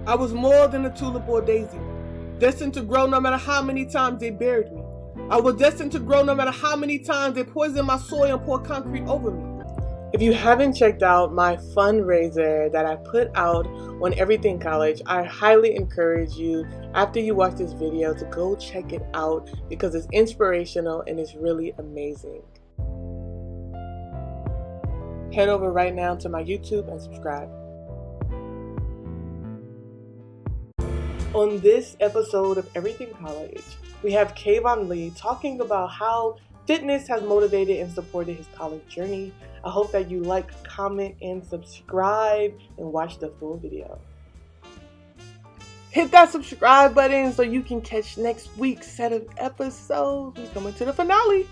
I was more than a tulip or a daisy, destined to grow no matter how many times they buried me. I was destined to grow no matter how many times they poisoned my soil and poured concrete over me. If you haven't checked out my fundraiser that I put out on Everything College, I highly encourage you, after you watch this video, to go check it out because it's inspirational and it's really amazing. Head over right now to my YouTube and subscribe. On this episode of Everything College, we have Kevon Lee talking about how fitness has motivated and supported his college journey. I hope that you like, comment, and subscribe and watch the full video. Hit that subscribe button so you can catch next week's set of episodes. We're coming to the finale.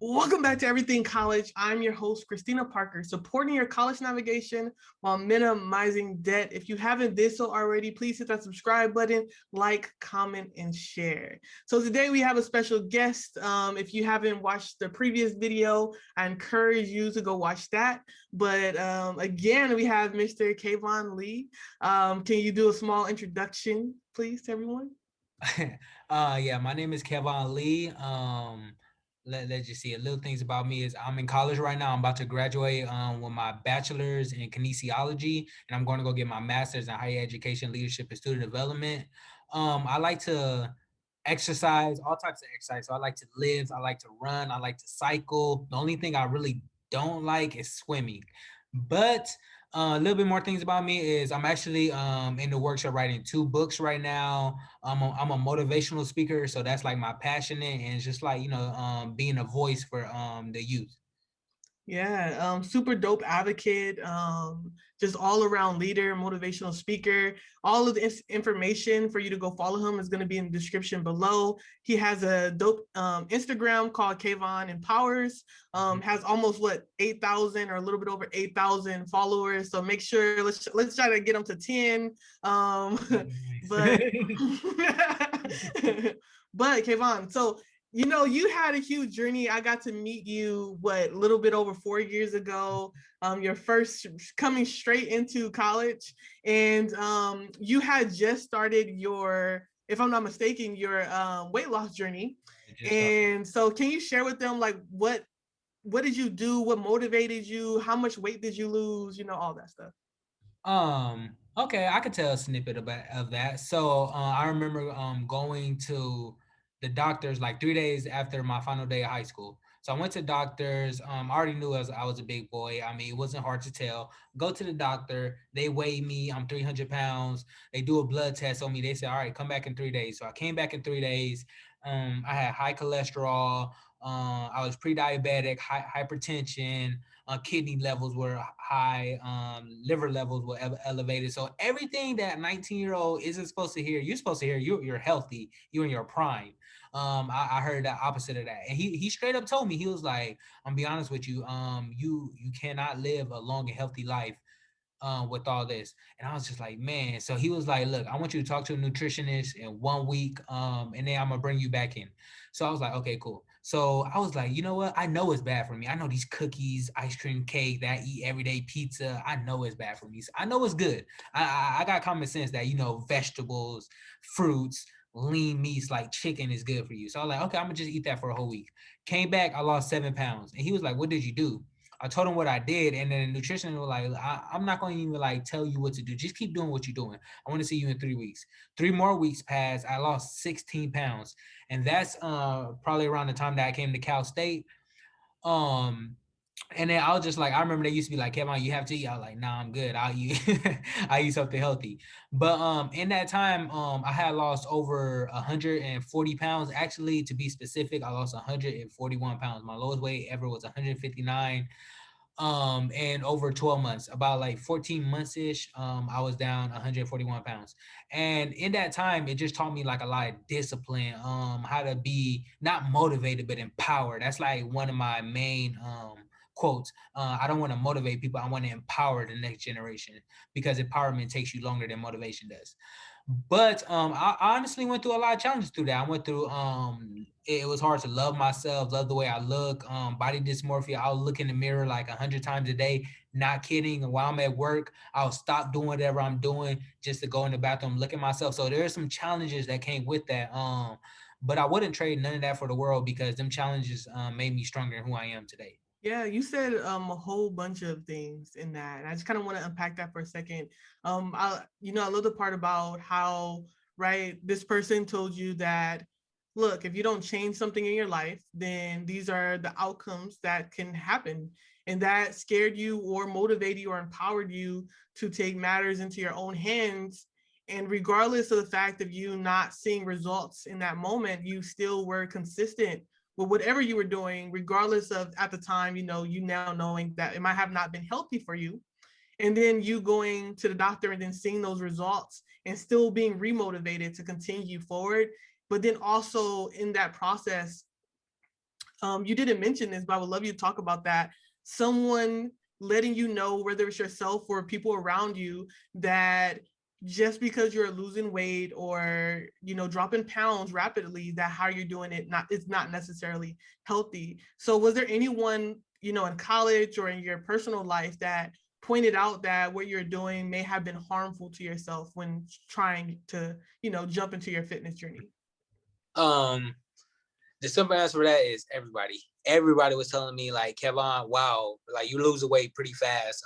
Welcome back to Everything College. I'm your host, Christina Parker, supporting your college navigation while minimizing debt. If you haven't did so already, please hit that subscribe button, like, comment, and share. So today we have a special guest. If you haven't watched the previous video, I encourage you to go watch that. But again, we have Mr. Kevon Lee. Can you do a small introduction, please, to everyone? Yeah, my name is Kevon Lee. Let's just see. A little things about me is I'm in college right now. I'm about to graduate with my bachelor's in kinesiology, and I'm going to go get my master's in higher education, leadership, and student development. I like to exercise, all types of exercise. So I like to live, I like to run, I like to cycle. The only thing I really don't like is swimming. But a little bit more things about me is I'm actually in the works of writing 2 books right now. I'm a motivational speaker, so that's like my passion, and it's just like being a voice for the youth. Yeah, super dope advocate, just all around leader, motivational speaker. All of the information for you to go follow him is going to be in the description below. He has a dope Instagram called Kevon Empowers. Has almost 8,000 or a little bit over 8,000 followers. So make sure let's try to get him to 10. But but Kevon, so you had a huge journey. I got to meet you, a little bit over 4 years ago. Your first coming straight into college, and you had just started your, if I'm not mistaken, your weight loss journey. And so, can you share with them like what did you do? What motivated you? How much weight did you lose? All that stuff. Okay, I could tell a snippet of that. So I remember going to the doctors like 3 days after my final day of high school. So I went to doctors. I already knew I was a big boy. I mean, it wasn't hard to tell. Go to the doctor. They weigh me. I'm 300 pounds. They do a blood test on me. They said, all right, come back in 3 days. So I came back in 3 days. I had high cholesterol. I was pre-diabetic, hypertension. Kidney levels were high, liver levels were elevated. So everything that 19-year-old isn't supposed to hear, you're supposed to hear. You're healthy. You're in your prime. I heard the opposite of that, and he straight up told me, he was like, "I'm be honest with you. You cannot live a long and healthy life with all this." And I was just like, man. So he was like, look, I want you to talk to a nutritionist in 1 week, and then I'm gonna bring you back in. So I was like, okay, cool. So I was like, you know what? I know it's bad for me. I know these cookies, ice cream, cake that I eat every day, pizza. I know it's bad for me. So I know it's good. I got common sense that vegetables, fruits, lean meats like chicken is good for you. So I was like, okay, I'm gonna just eat that for a whole week. Came back, I lost 7 pounds, and he was like, what did you do? I told him what I did, and then the nutritionist was like, I'm not going to even like tell you what to do. Just keep doing what you're doing. I want to see you in 3 weeks. 3 more weeks passed. I lost 16 pounds, and that's probably around the time that I came to Cal State. Um, and then I was just like, I remember they used to be like, Kevon, you have to eat. I was like, nah, I'm good. I'll eat I eat something healthy. But in that time, I had lost over 140 pounds. Actually, to be specific, I lost 141 pounds. My lowest weight ever was 159. And over 12 months, about like 14 months ish, I was down 141 pounds. And in that time, it just taught me like a lot of discipline, how to be not motivated but empowered. That's like one of my main quotes. I don't want to motivate people. I want to empower the next generation, because empowerment takes you longer than motivation does. But I honestly went through a lot of challenges through that. I went through it was hard to love myself, love the way I look, body dysmorphia. I'll look in the mirror like 100 times a day, not kidding. And while I'm at work, I'll stop doing whatever I'm doing just to go in the bathroom, look at myself. So there are some challenges that came with that. But I wouldn't trade none of that for the world, because them challenges made me stronger in who I am today. Yeah, you said a whole bunch of things in that. And I just kind of want to unpack that for a second. I love the part about how, right, this person told you that, look, if you don't change something in your life, then these are the outcomes that can happen. And that scared you or motivated you or empowered you to take matters into your own hands. And regardless of the fact of you not seeing results in that moment, you still were consistent with whatever you were doing, regardless of at the time, you now knowing that it might have not been healthy for you. And then you going to the doctor and then seeing those results and still being remotivated to continue forward. But then also in that process, you didn't mention this, but I would love you to talk about that. Someone letting you know, whether it's yourself or people around you, that just because you're losing weight or dropping pounds rapidly, that how you're doing it's not necessarily healthy. So was there anyone in college or in your personal life that pointed out that what you're doing may have been harmful to yourself when trying to jump into your fitness journey? The simple answer for that is everybody. Everybody was telling me like, Kevon, wow, like you lose weight pretty fast.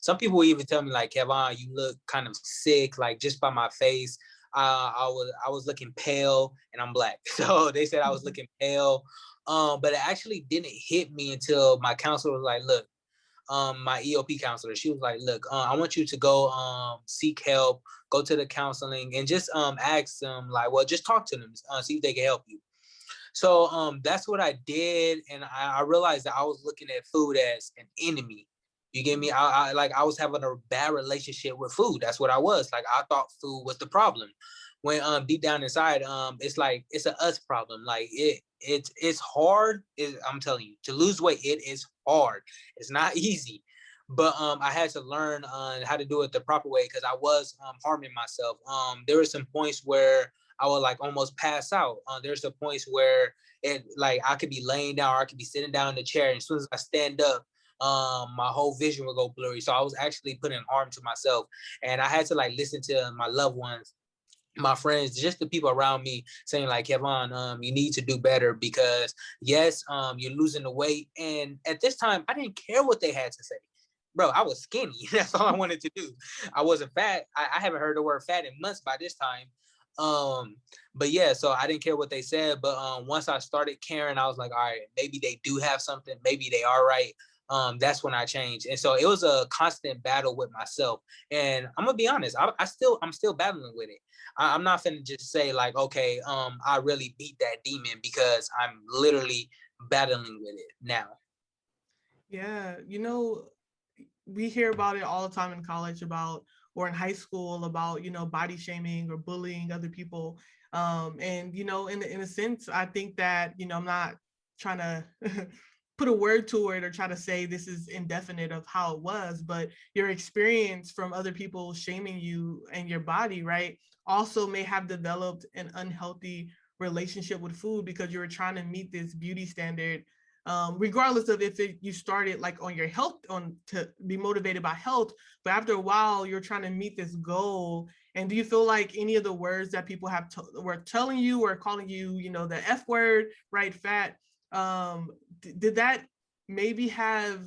Some people even tell me like, Kevon, you look kind of sick, like just by my face. I was looking pale, and I'm Black, so they said I was looking pale. But it actually didn't hit me until my counselor was like, look, my EOP counselor, she was like, look, I want you to go seek help, go to the counseling, and just ask them like, well, just talk to them, see if they can help you. So that's what I did, and I realized that I was looking at food as an enemy. You get me? I was having a bad relationship with food. That's what I was. Like I thought food was the problem. When deep down inside, it's like it's a us problem. Like it's hard. I'm telling you, to lose weight, it is hard. It's not easy. But I had to learn how to do it the proper way, because I was harming myself. There were some points where I would like almost pass out. There's some points where it like I could be laying down or I could be sitting down in the chair, and as soon as I stand up, my whole vision would go blurry. So I was actually putting harm to myself, and I had to like listen to my loved ones, my friends, just the people around me saying like, Kevon, you need to do better, because yes, you're losing the weight. And at this time, I didn't care what they had to say. Bro, I was skinny. That's all I wanted to do. I wasn't fat. I haven't heard the word fat in months by this time. But yeah, so I didn't care what they said. But once I started caring, I was like, all right, maybe they do have something. Maybe they are right. That's when I changed. And so it was a constant battle with myself. And I'm gonna be honest, I'm still battling with it. I'm not gonna just say like, okay, I really beat that demon, because I'm literally battling with it now. Yeah, we hear about it all the time in college about or in high school about body shaming or bullying other people. And in a sense, I think that I'm not trying to put a word to it or try to say this is indefinite of how it was, but your experience from other people shaming you and your body, right, also may have developed an unhealthy relationship with food because you were trying to meet this beauty standard, regardless of if you started like on your health, on to be motivated by health, but after a while you're trying to meet this goal. And do you feel like any of the words that people were telling you or calling you, the F word, right, fat, did that maybe have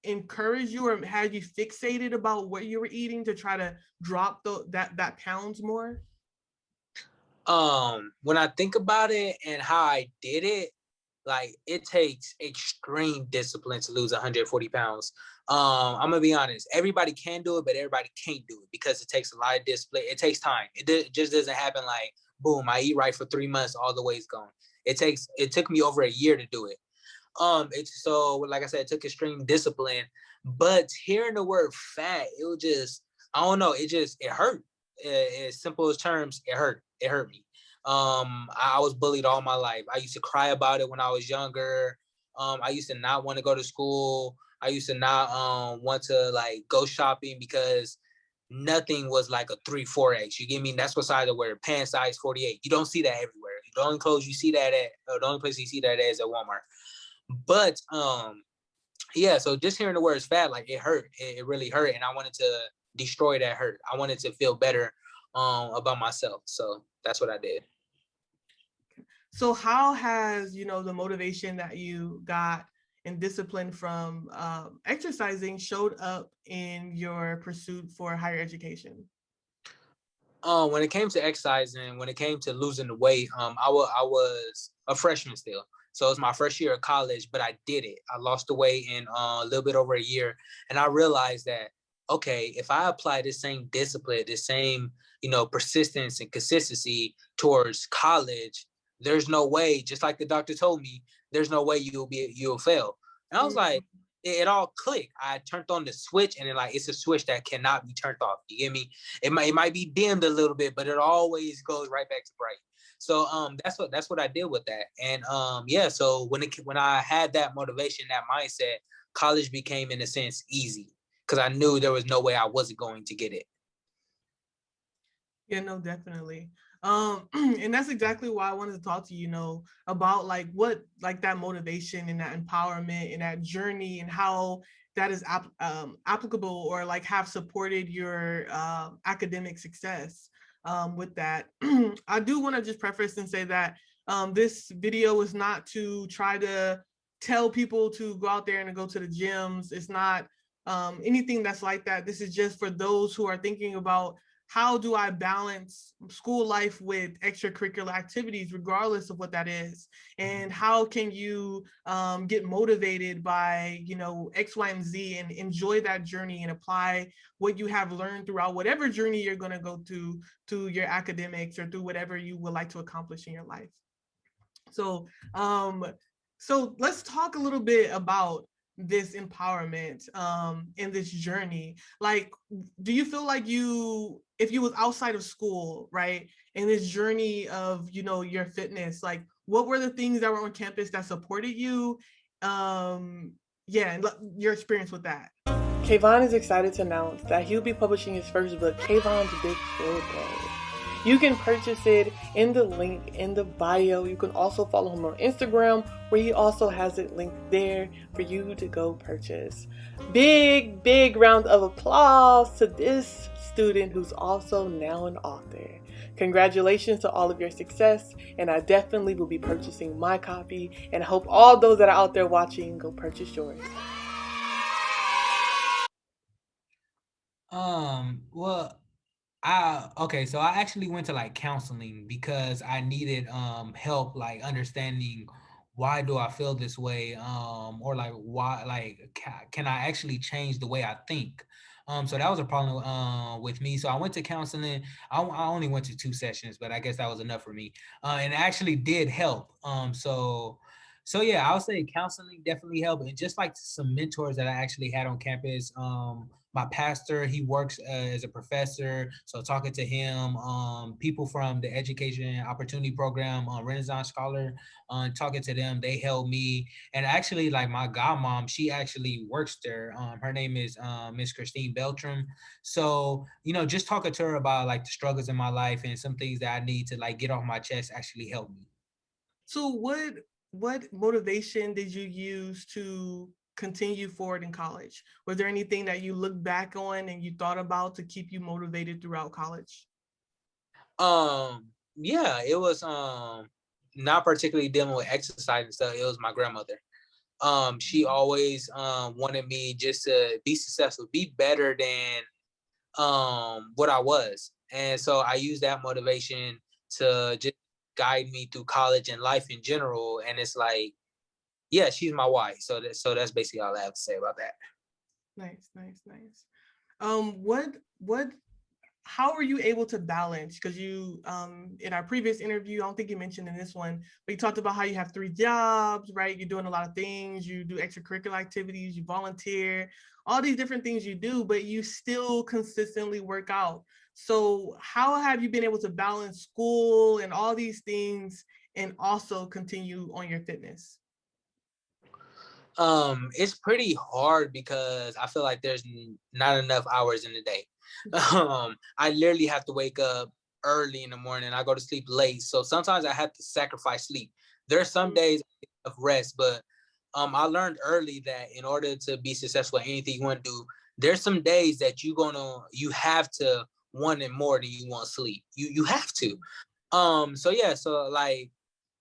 encouraged you or had you fixated about what you were eating to try to drop that pounds more? When I think about it and how I did it, like it takes extreme discipline to lose 140 pounds. I'm gonna be honest, everybody can do it, but everybody can't do it because it takes a lot of discipline. It takes time. It just doesn't happen like boom, I eat right for 3 months, all the weight's gone. It took me over a year to do it. It's so like I said, it took extreme discipline. But hearing the word fat, it was just, I don't know, it hurt. As simple as terms, it hurt. It hurt me. I was bullied all my life. I used to cry about it when I was younger. I used to not want to go to school. I used to not want to like go shopping because nothing was like a 3-4X. You get me? That's what size I wear. Pants size 48. You don't see that everywhere. The only clothes you see that at, the only place you see that at is at Walmart. But yeah, so just hearing the words fat, like it hurt. It really hurt. And I wanted to destroy that hurt. I wanted to feel better about myself. So that's what I did. So how has, the motivation that you got and discipline from exercising showed up in your pursuit for higher education? When it came to exercising, when it came to losing the weight, I was a freshman still. So it was my first year of college, but I did it. I lost the weight in a little bit over a year. And I realized that, okay, if I apply this same discipline, this same, persistence and consistency towards college, there's no way, just like the doctor told me, there's no way you'll fail. And I was like, it all clicked. I turned on the switch, and then like it's a switch that cannot be turned off. You get me? It might be dimmed a little bit, but it always goes right back to bright. So that's what I did with that. And yeah, so when I had that motivation, that mindset, college became in a sense easy because I knew there was no way I wasn't going to get it. Yeah, no, definitely. And that's exactly why I wanted to talk to you, about like what like that motivation and that empowerment and that journey and how that is applicable or like have supported your academic success with that. I do want to just preface and say that this video is not to try to tell people to go out there and to go to the gyms. It's not anything that's like that. This is just for those who are thinking about how do I balance school life with extracurricular activities, regardless of what that is? And how can you get motivated by, X, Y, and Z and enjoy that journey and apply what you have learned throughout whatever journey you're going to go to your academics or through whatever you would like to accomplish in your life. So, so let's talk a little bit about this empowerment in this journey. Like, do you feel like if you was outside of school, right, in this journey of your fitness, like what were the things that were on campus that supported you? Yeah, and your experience with that. Kevon is excited to announce that he'll be publishing his first book, Kevon's Big Field Day. You can purchase it in the link in the bio. You can also follow him on Instagram, where he also has it linked there for you to go purchase. Big, big round of applause to this student who's also now an author. Congratulations to all of your success, and I definitely will be purchasing my copy, and I hope all those that are out there watching go purchase yours. Well, so I actually went to like counseling because I needed help like understanding why do I feel this way, or like why, like can I actually change the way I think. So that was a problem with me. So I went to counseling. I only went to 2 sessions, but I guess that was enough for me, and it actually did help. So yeah, I would say counseling definitely helped, and just like some mentors that I actually had on campus. My pastor, he works as a professor, so talking to him, people from the education opportunity program, Renaissance Scholar, talking to them, they helped me. And actually, like my godmom, she actually works there. Her name is Miss Christine Beltram. So just talking to her about like the struggles in my life and some things that I need to like get off my chest actually helped me. So what motivation did you use to continue forward in college? Was there anything that you look back on and you thought about to keep you motivated throughout college? Yeah, it was not particularly dealing with exercise and stuff. It was my grandmother. She always wanted me just to be successful, be better than what I was. And so I used that motivation to just guide me through college and life in general. And it's like, yeah, she's my wife. So that's basically all I have to say about that. Nice. What how were you able to balance? Because you in our previous interview, I don't think you mentioned in this one, but you talked about how you have 3 jobs, right? You're doing a lot of things, you do extracurricular activities, you volunteer, all these different things you do, but you still consistently work out. So how have you been able to balance school and all these things and also continue on your fitness? It's pretty hard because I feel like there's not enough hours in the day. I literally have to wake up early in the morning. I go to sleep late. So sometimes I have to sacrifice sleep. There's some days of rest, but I learned early that in order to be successful at anything you want to do, there's some days that you have to want it more than you want sleep. You have to. So yeah, so like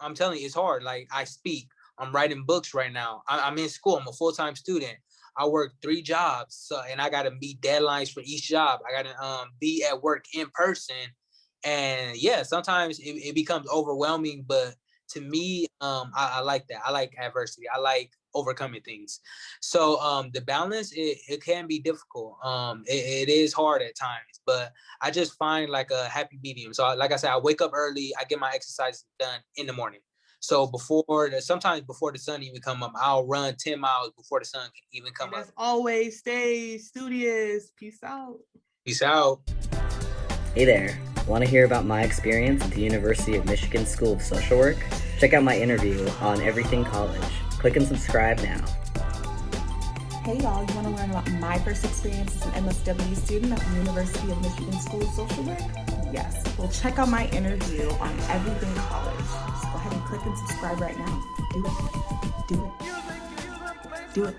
I'm telling you, it's hard. Like I speak, I'm writing books right now. I'm in school. I'm a full-time student. I work 3 jobs, so and I gotta meet deadlines for each job. I gotta be at work in person, and yeah, sometimes it becomes overwhelming. But to me, I like that. I like adversity. I like overcoming things. So the balance it can be difficult. It is hard at times, but I just find like a happy medium. So like I said, I wake up early. I get my exercise done in the morning. So sometimes before the sun even come up, I'll run 10 miles before the sun can even come and up. as always, stay studious. Peace out. Peace out. Hey there. Want to hear about my experience at the University of Michigan School of Social Work? Check out my interview on Everything College. Click and subscribe now. Hey y'all, you want to learn about my first experience as an MSW student at the University of Michigan School of Social Work? Yes. Well, check out my interview on Everything College. Just go ahead and click and subscribe right now. Do it. Do it. Do it.